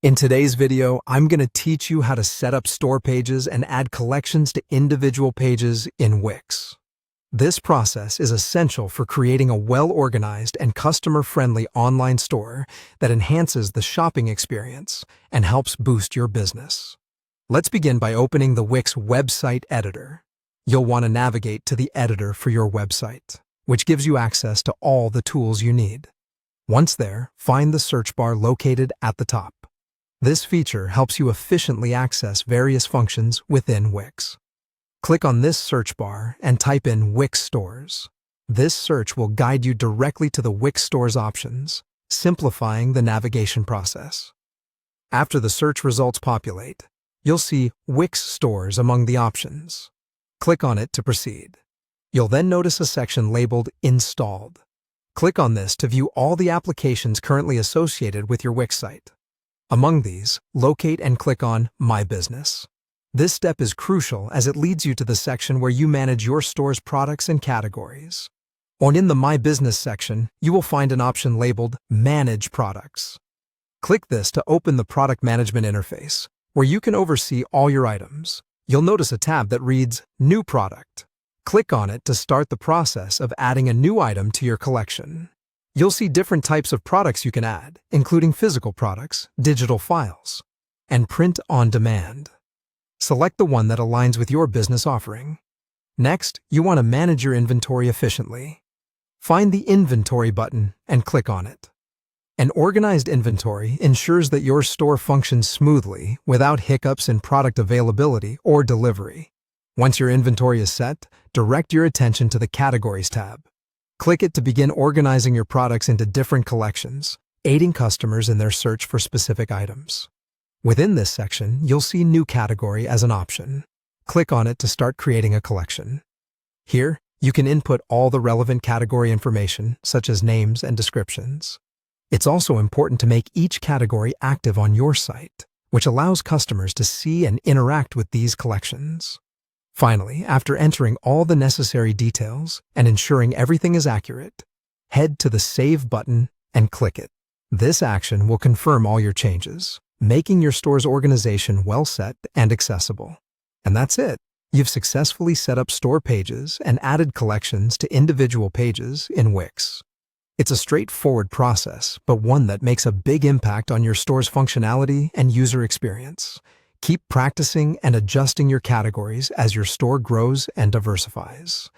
In today's video, I'm going to teach you how to set up store pages and add collections to individual pages in Wix. This process is essential for creating a well-organized and customer-friendly online store that enhances the shopping experience and helps boost your business. Let's begin by opening the Wix website editor. You'll want to navigate to the editor for your website, which gives you access to all the tools you need. Once there, find the search bar located at the top. This feature helps you efficiently access various functions within Wix. Click on this search bar and type in Wix Stores. This search will guide you directly to the Wix Stores options, simplifying the navigation process. After the search results populate, you'll see Wix Stores among the options. Click on it to proceed. You'll then notice a section labeled Installed. Click on this to view all the applications currently associated with your Wix site. Among these, locate and click on My Business. This step is crucial as it leads you to the section where you manage your store's products and categories. In the My Business section, you will find an option labeled Manage Products. Click this to open the product management interface, where you can oversee all your items. You'll notice a tab that reads New Product. Click on it to start the process of adding a new item to your collection. You'll see different types of products you can add, including physical products, digital files, and print on demand. Select the one that aligns with your business offering. Next, you want to manage your inventory efficiently. Find the Inventory button and click on it. An organized inventory ensures that your store functions smoothly without hiccups in product availability or delivery. Once your inventory is set, direct your attention to the Categories tab. Click it to begin organizing your products into different collections, aiding customers in their search for specific items. Within this section, you'll see New Category as an option. Click on it to start creating a collection. Here, you can input all the relevant category information, such as names and descriptions. It's also important to make each category active on your site, which allows customers to see and interact with these collections. Finally, after entering all the necessary details and ensuring everything is accurate, head to the Save button and click it. This action will confirm all your changes, making your store's organization well set and accessible. And that's it. You've successfully set up store pages and added collections to individual pages in Wix. It's a straightforward process, but one that makes a big impact on your store's functionality and user experience. Keep practicing and adjusting your categories as your store grows and diversifies.